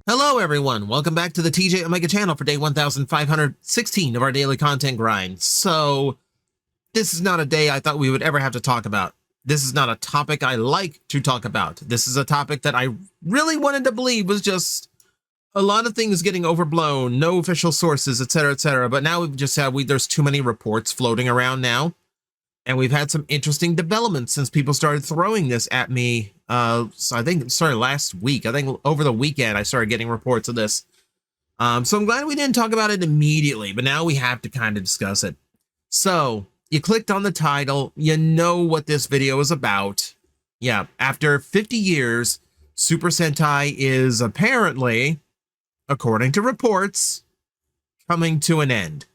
Hello everyone, welcome back to the TJOmega channel for day 1516 of our daily content grind. So, this is not a day I thought we would ever have to talk about. This is not a topic I like to talk about. This is a topic that I really wanted to believe was just a lot of things getting overblown, no official sources, etc, etc. But now we've just had, there's too many reports floating around now. And we've had some interesting developments since people started throwing this at me. So I think it started last week. I think over the weekend, I started getting reports of this. So I'm glad we didn't talk about it immediately, but now we have to kind of discuss it. So you clicked on the title. You know what this video is about. Yeah, after 50 years, Super Sentai is apparently, according to reports, coming to an end.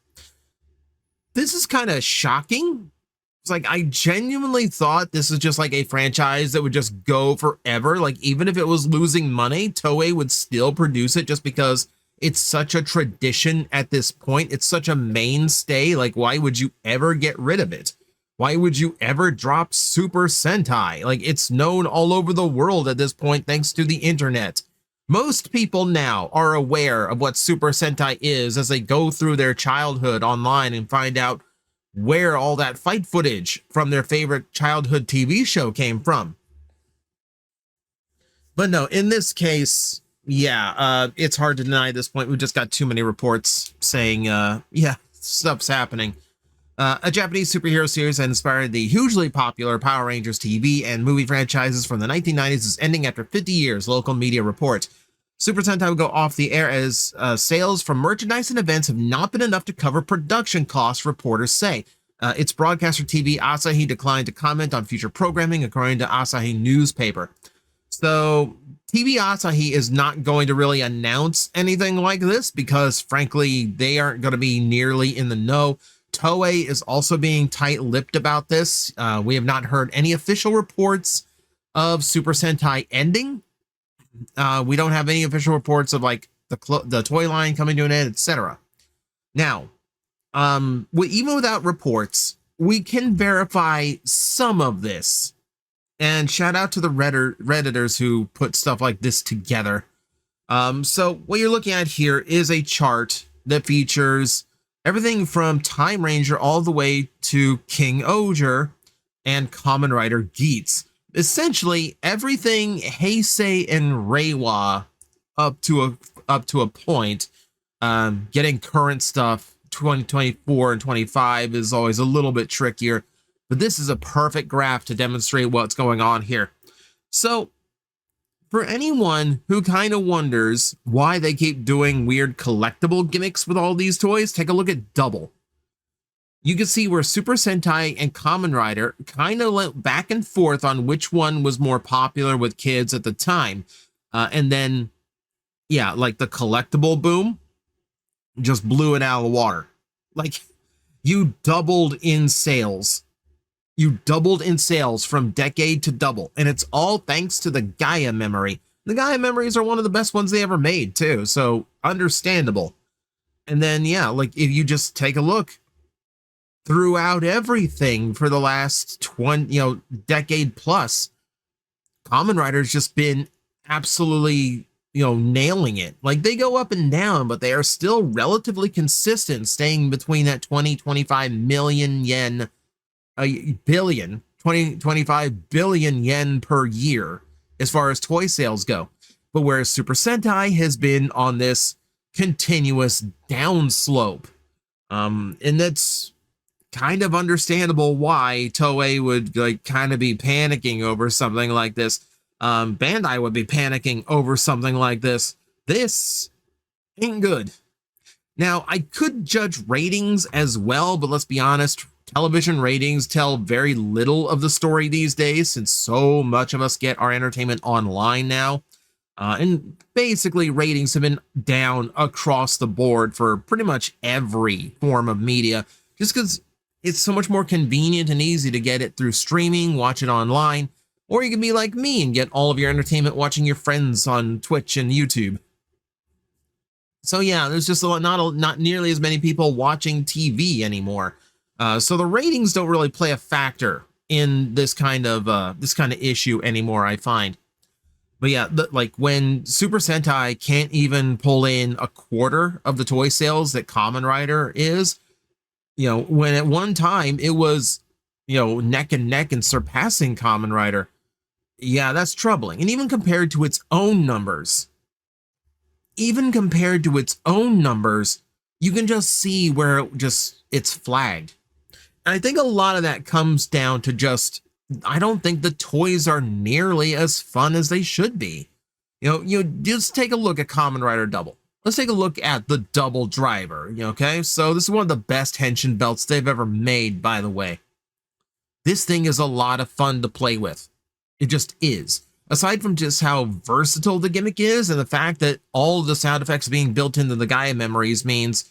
This is kind of shocking. It's like, I genuinely thought this was just like a franchise that would just go forever. Like, even if it was losing money, Toei would still produce it just because it's such a tradition at this point. It's such a mainstay. Like, why would you ever get rid of it? Why would you ever drop Super Sentai? Like, it's known all over the world at this point, thanks to the internet. Most people now are aware of what Super Sentai is as they go through their childhood online and find out where all that fight footage from their favorite childhood TV show came from. But no, in this case, yeah, it's hard to deny at this point. We've just got too many reports saying, yeah, stuff's happening. A Japanese superhero series that inspired the hugely popular Power Rangers TV and movie franchises from the 1990s is ending after 50 years, local media report. Super Sentai will go off the air as sales from merchandise and events have not been enough to cover production costs, reporters say. Its broadcaster TV Asahi declined to comment on future programming, according to Asahi newspaper. So TV Asahi is not going to really announce anything like this because, frankly, they aren't going to be nearly in the know. Toei is also being tight-lipped about this. We have not heard any official reports of Super Sentai ending. We don't have any official reports of like the toy line coming to an end, etc. Now, even without reports, we can verify some of this. And shout out to the Redditors who put stuff like this together. So what you're looking at here is a chart that features everything from Time Ranger all the way to King Oger and Kamen Rider Geats. Essentially everything Heisei and Reiwa up to a point. Getting current stuff 2024 and 25 is always a little bit trickier, but this is a perfect graph to demonstrate what's going on here. So for anyone who kind of wonders why they keep doing weird collectible gimmicks with all these toys, take a look at Double. You can see where Super Sentai and Kamen Rider kind of went back and forth on which one was more popular with kids at the time. And then, yeah, like the collectible boom just blew it out of the water. Like, you doubled in sales. You doubled in sales from decade to double. And it's all thanks to the Gaia memory. The Gaia memories are one of the best ones they ever made, too. So, understandable. And then, yeah, like, if you just take a look, throughout everything for the last decade plus, Kamen Rider's just been absolutely, nailing it. Like, they go up and down, but they are still relatively consistent, staying between that 25 billion yen per year as far as toy sales go. But whereas Super Sentai has been on this continuous downslope, and that's kind of understandable why Toei would kind of be panicking over something like this. Bandai would be panicking over something like this. This ain't good. Now, I could judge ratings as well, but let's be honest, television ratings tell very little of the story these days, since so much of us get our entertainment online now. And basically, ratings have been down across the board for pretty much every form of media, just because it's so much more convenient and easy to get it through streaming, watch it online, or you can be like me and get all of your entertainment watching your friends on Twitch and YouTube. So yeah, there's just not nearly as many people watching TV anymore. So the ratings don't really play a factor in this kind of issue anymore, I find. But yeah, like when Super Sentai can't even pull in a quarter of the toy sales that Kamen Rider is, when at one time it was, neck and neck and surpassing Kamen Rider. Yeah, that's troubling. And even compared to its own numbers, you can just see where it's flagged. And I think a lot of that comes down to I don't think the toys are nearly as fun as they should be. Just take a look at Kamen Rider Double. Let's take a look at the Double Driver, okay? So this is one of the best Henshin belts they've ever made, by the way. This thing is a lot of fun to play with. It just is. Aside from just how versatile the gimmick is and the fact that all of the sound effects being built into the Gaia memories means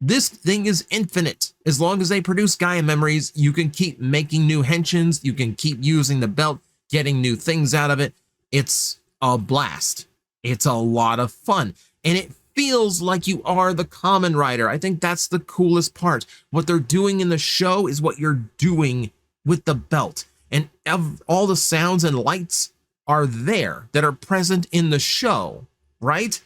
this thing is infinite. As long as they produce Gaia memories, you can keep making new henshins, you can keep using the belt, getting new things out of it. It's a blast. It's a lot of fun. And it feels like you are the Kamen Rider. I think that's the coolest part. What they're doing in the show is what you're doing with the belt. And all the sounds and lights are there that are present in the show, right?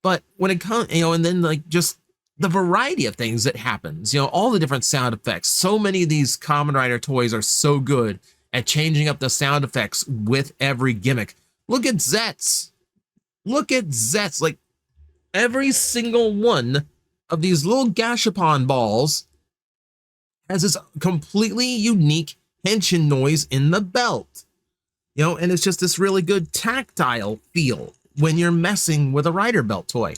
But when it comes, and then like just the variety of things that happens, all the different sound effects. So many of these Kamen Rider toys are so good at changing up the sound effects with every gimmick. Look at Zets. Like every single one of these little Gashapon balls has this completely unique henshin noise in the belt. And it's just this really good tactile feel when you're messing with a Rider belt toy.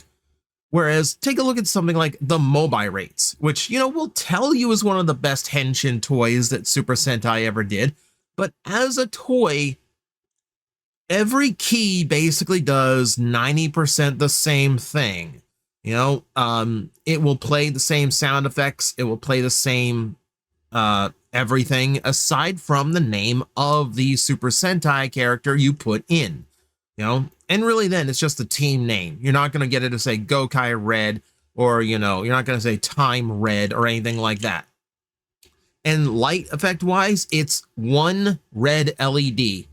Whereas, take a look at something like the Mobi Rates, which, will tell you is one of the best henshin toys that Super Sentai ever did. But as a toy, every key basically does 90% the same thing. It will play the same sound effects. It will play the same everything aside from the name of the Super Sentai character you put in. And really then it's just the team name. You're not going to get it to say Gokai Red or, you're not going to say Time Red or anything like that. And light effect wise, it's one red LED.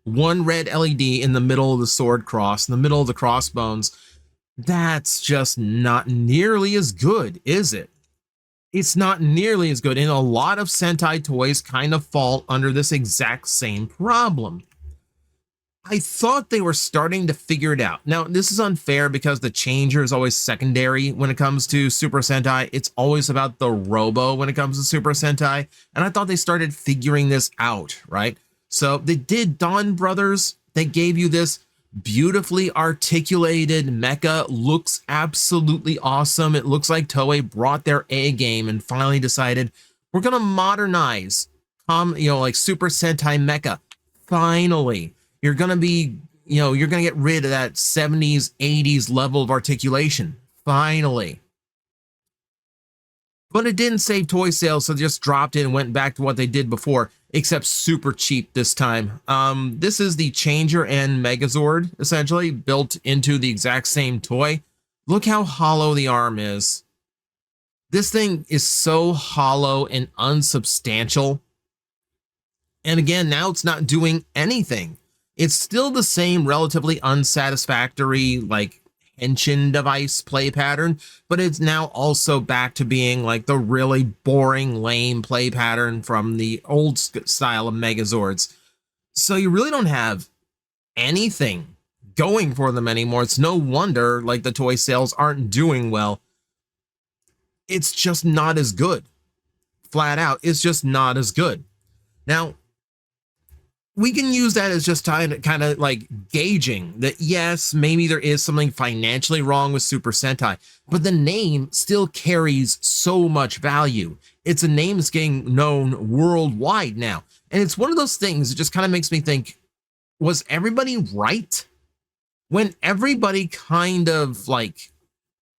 One red LED in the middle of the sword cross, in the middle of the crossbones. That's just not nearly as good, is it? It's not nearly as good. And a lot of Sentai toys kind of fall under this exact same problem. I thought they were starting to figure it out. Now, this is unfair because the changer is always secondary when it comes to Super Sentai. It's always about the Robo when it comes to Super Sentai. And I thought they started figuring this out, right? So they did Dawn Brothers. They gave you this beautifully articulated mecha. Looks absolutely awesome. It looks like Toei brought their A game and finally decided we're going to modernize, like Super Sentai mecha. Finally. You're going to be, you're going to get rid of that 70s, 80s level of articulation. Finally. But it didn't save toy sales, so they just dropped it and went back to what they did before, except super cheap this time. This is the Changer and Megazord, essentially, built into the exact same toy. Look how hollow the arm is. This thing is so hollow and unsubstantial. And again, now it's not doing anything. It's still the same relatively unsatisfactory, like, henshin device play pattern, but it's now also back to being like the really boring, lame play pattern from the old style of Megazords. So you really don't have anything going for them anymore. It's no wonder like the toy sales aren't doing well. It's just not as good. Flat out, it's just not as good. Now, we can use that as just kind of like gauging that, yes, maybe there is something financially wrong with Super Sentai, but the name still carries so much value. It's a name that's getting known worldwide now. And it's one of those things that just kind of makes me think, was everybody right? When everybody kind of like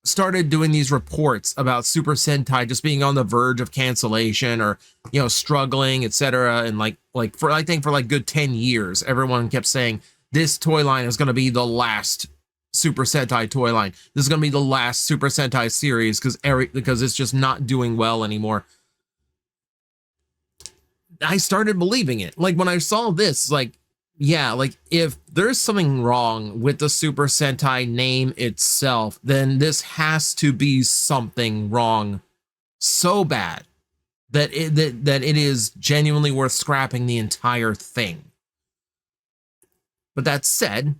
started doing these reports about Super Sentai just being on the verge of cancellation or, struggling, etc. And I think for like good 10 years, everyone kept saying this toy line is going to be the last Super Sentai toy line. This is going to be the last Super Sentai series because it's just not doing well anymore. I started believing it. Like when I saw this, like, yeah, like if there's something wrong with the Super Sentai name itself, then this has to be something wrong so bad that it is genuinely worth scrapping the entire thing. But that said,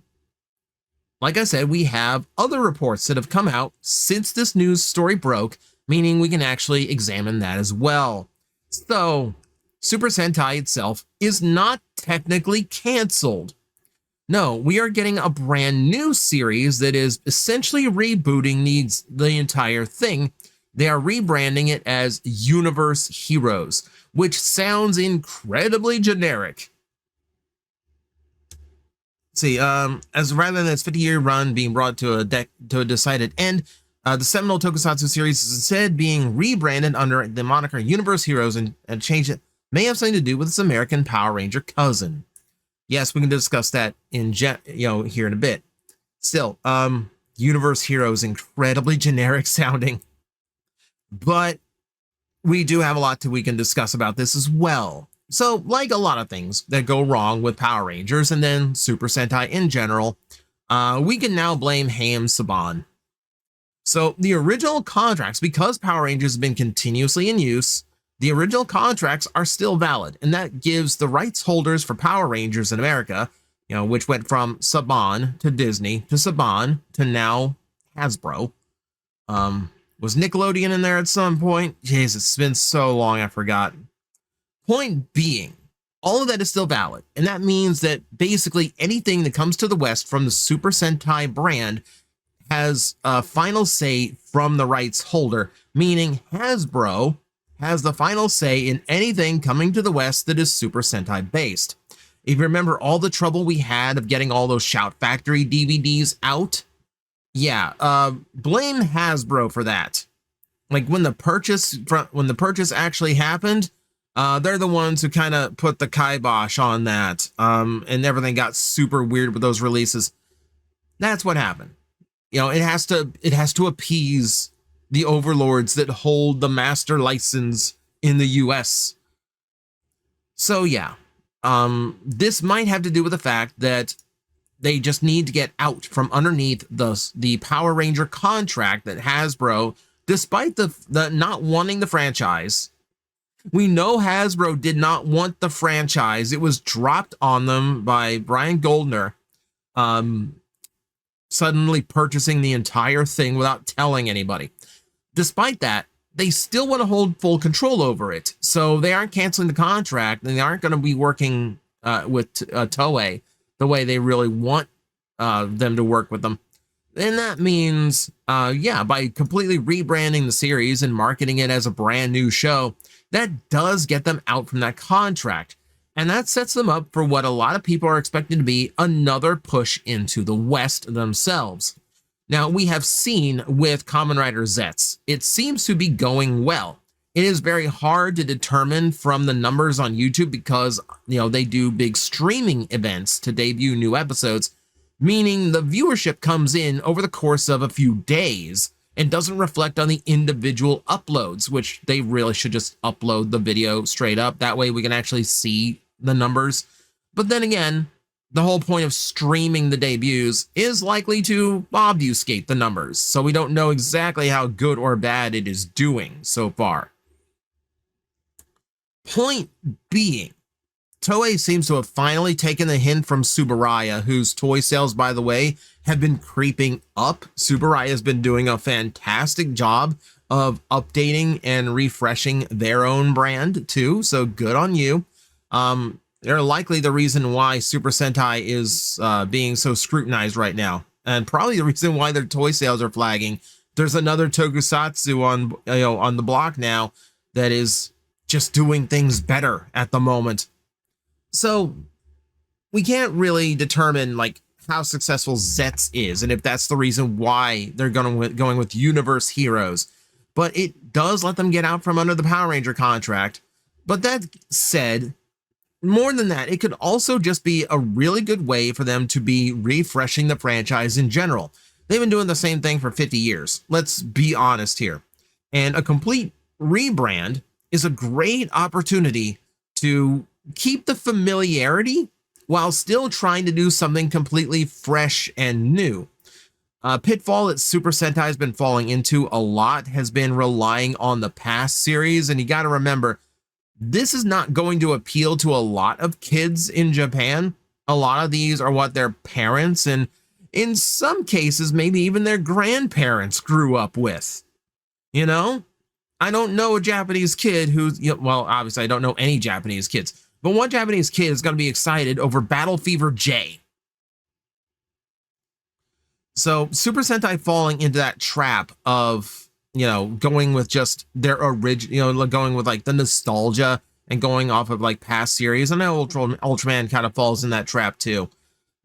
like I said, we have other reports that have come out since this news story broke, meaning we can actually examine that as well. So, Super Sentai itself is not technically canceled. No, we are getting a brand new series that is essentially rebooting the entire thing. They are rebranding it as Universe Heroes, which sounds incredibly generic. See, as rather than its 50-year run being brought to a decided end, the seminal tokusatsu series is instead being rebranded under the moniker Universe Heroes, and change it may have something to do with its American Power Ranger cousin. Yes, we can discuss that here in a bit. Still, Universe Heroes, incredibly generic sounding, but we do have a lot we can discuss about this as well. So, like a lot of things that go wrong with Power Rangers and then Super Sentai in general, we can now blame Haim Saban. So, the original contracts, because Power Rangers have been continuously in use, the original contracts are still valid, and that gives the rights holders for Power Rangers in America, which went from Saban to Disney to Saban to now Hasbro. Was Nickelodeon in there at some point? Jeez, it's been so long, I forgot. Point being, all of that is still valid, and that means that basically anything that comes to the West from the Super Sentai brand has a final say from the rights holder, meaning Hasbro has the final say in anything coming to the West that is Super Sentai based. If you remember all the trouble we had of getting all those Shout Factory DVDs out, yeah, blame Hasbro for that. Like when the purchase actually happened, they're the ones who kind of put the kibosh on that, and everything got super weird with those releases. That's what happened. It has to appease the overlords that hold the master license in the US. So yeah, this might have to do with the fact that they just need to get out from underneath the Power Ranger contract that Hasbro, despite the not wanting the franchise. We know Hasbro did not want the franchise. It was dropped on them by Brian Goldner, suddenly purchasing the entire thing without telling anybody. Despite that, they still want to hold full control over it. So they aren't canceling the contract, and they aren't going to be working with Toei the way they really want them to work with them. And that means, by completely rebranding the series and marketing it as a brand new show, that does get them out from that contract. And that sets them up for what a lot of people are expecting to be another push into the West themselves. Now, we have seen with Kamen Rider Zets, it seems to be going well. It is very hard to determine from the numbers on YouTube because, they do big streaming events to debut new episodes, meaning the viewership comes in over the course of a few days and doesn't reflect on the individual uploads, which they really should just upload the video straight up. That way we can actually see the numbers. But then again, the whole point of streaming the debuts is likely to obfuscate the numbers, so we don't know exactly how good or bad it is doing so far. Point being, Toei seems to have finally taken the hint from Subaraya, whose toy sales, by the way, have been creeping up. Subaraya has been doing a fantastic job of updating and refreshing their own brand too, so good on you. They're likely the reason why Super Sentai is being so scrutinized right now, and probably the reason why their toy sales are flagging. There's another tokusatsu on the block now that is just doing things better at the moment. So we can't really determine how successful Zets is, and if that's the reason why they're going with Universe Heroes. But it does let them get out from under the Power Ranger contract. But that said, more than that, it could also just be a really good way for them to be refreshing the franchise in general. They've been doing the same thing for 50 years. Let's be honest here. And a complete rebrand is a great opportunity to keep the familiarity while still trying to do something completely fresh and new. Pitfall that Super Sentai has been falling into a lot has been relying on the past series, and you got to remember, this is not going to appeal to a lot of kids in Japan. A lot of these are what their parents and in some cases, maybe even their grandparents grew up with. You know, I don't know a Japanese kid who's, well, obviously I don't know any Japanese kids, but one Japanese kid is going to be excited over Battle Fever J. So Super Sentai falling into that trap of, going with just their original, going with like the nostalgia and going off of like past series. I know Ultraman kind of falls in that trap too,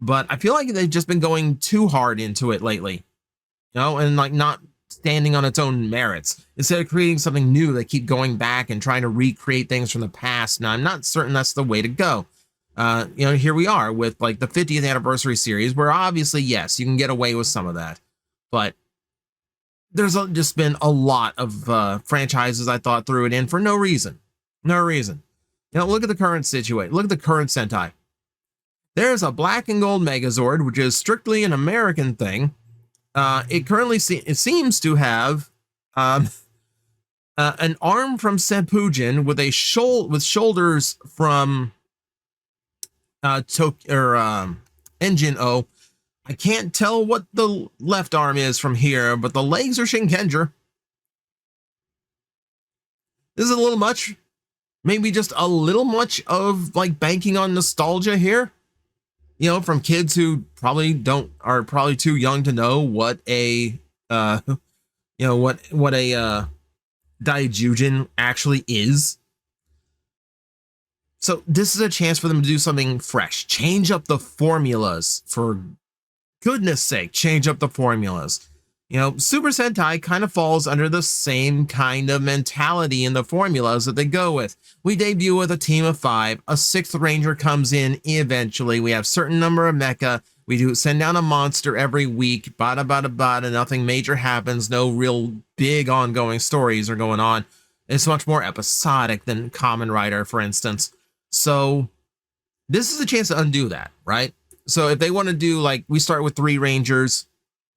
but I feel like they've just been going too hard into it lately, and like not standing on its own merits. Instead of creating something new, they keep going back and trying to recreate things from the past. Now, I'm not certain that's the way to go. Here we are with like the 50th anniversary series, where obviously, yes, you can get away with some of that, but there's just been a lot of franchises I thought threw it in for no reason. No reason. Look at the current situation. Look at the current Sentai. There's a black and gold Megazord, which is strictly an American thing. It currently it seems to have an arm from Senpujin with shoulders from Engine O. I can't tell what the left arm is from here, but the legs are Shinkenger. This is a little much. Maybe just a little much of like banking on nostalgia here. From kids who are probably too young to know what a what a Daijujin actually is. So this is a chance for them to do something fresh. Change up the formulas, for goodness sake, change up the formulas. Super Sentai kind of falls under the same kind of mentality in the formulas that they go with. We debut with a team of 5, a 6th ranger comes in eventually, we have certain number of mecha, we do send down a monster every week, bada, nothing major happens, no real big ongoing stories are going on. It's much more episodic than Kamen Rider, for instance. So this is a chance to undo that, right? So if they want to do, like, we start with 3 rangers,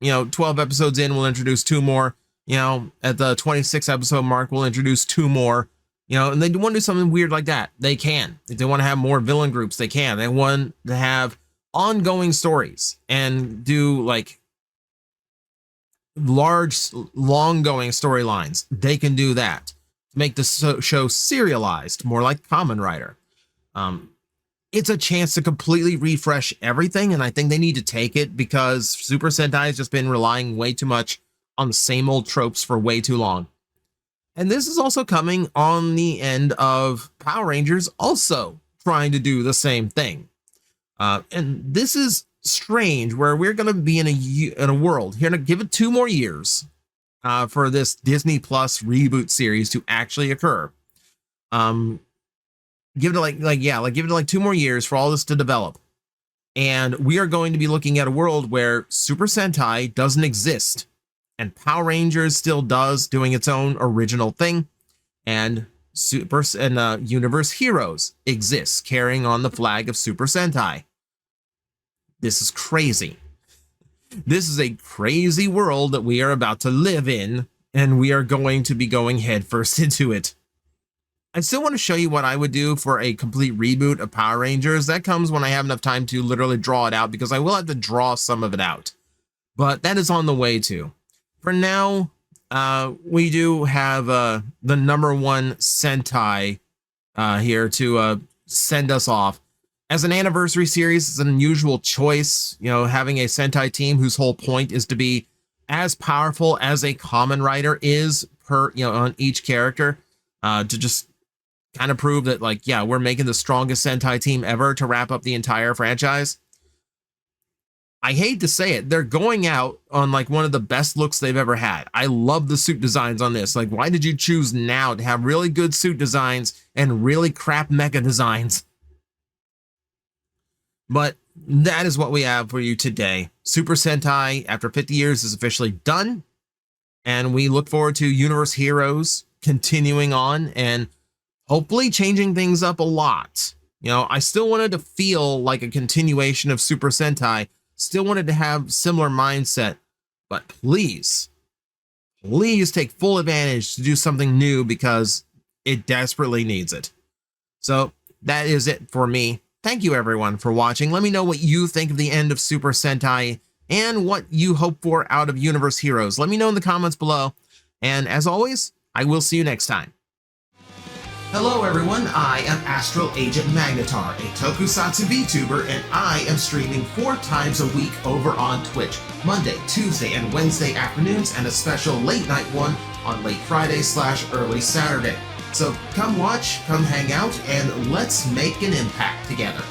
12 episodes in, we'll introduce 2 more, at the 26 episode mark, we'll introduce 2 more, and they want to do something weird like that. They can. If they want to have more villain groups, they can. They want to have ongoing stories and do like large, long going storylines. They can do that. Make the show serialized, more like Kamen Rider. It's a chance to completely refresh everything, and I think they need to take it because Super Sentai has just been relying way too much on the same old tropes for way too long. And this is also coming on the end of Power Rangers also trying to do the same thing. And this is strange, where we're going to be in a world here to give it 2 more years for this Disney Plus reboot series to actually occur. Give it 2 more years for all this to develop. And we are going to be looking at a world where Super Sentai doesn't exist and Power Rangers still does, doing its own original thing. And Universe Heroes exists, carrying on the flag of Super Sentai. This is crazy. This is a crazy world that we are about to live in, and we are going to be going headfirst into it. I still want to show you what I would do for a complete reboot of Power Rangers. That comes when I have enough time to literally draw it out, because I will have to draw some of it out. But that is on the way too. For now, we do have the #1 Sentai here to send us off. As an anniversary series, it's an unusual choice, having a Sentai team whose whole point is to be as powerful as a Kamen Rider is on each character, to just kind of prove that, like, yeah, we're making the strongest Sentai team ever to wrap up the entire franchise. I hate to say it, they're going out on like one of the best looks they've ever had. I love the suit designs on this. Like, why did you choose now to have really good suit designs and really crap mecha designs? But that is what we have for you today. Super Sentai, after 50 years, is officially done. And we look forward to Universe Heroes continuing on and hopefully changing things up a lot. You know, I still wanted to feel like a continuation of Super Sentai, still wanted to have similar mindset, but please take full advantage to do something new because it desperately needs it. So that is it for me. Thank you everyone for watching. Let me know what you think of the end of Super Sentai and what you hope for out of Universe Heroes. Let me know in the comments below. And as always, I will see you next time. Hello everyone, I am Astral Agent Magnetar, a Tokusatsu VTuber, and I am streaming 4 times a week over on Twitch, Monday, Tuesday, and Wednesday afternoons, and a special late night one on late Friday/early Saturday. So come watch, come hang out, and let's make an impact together.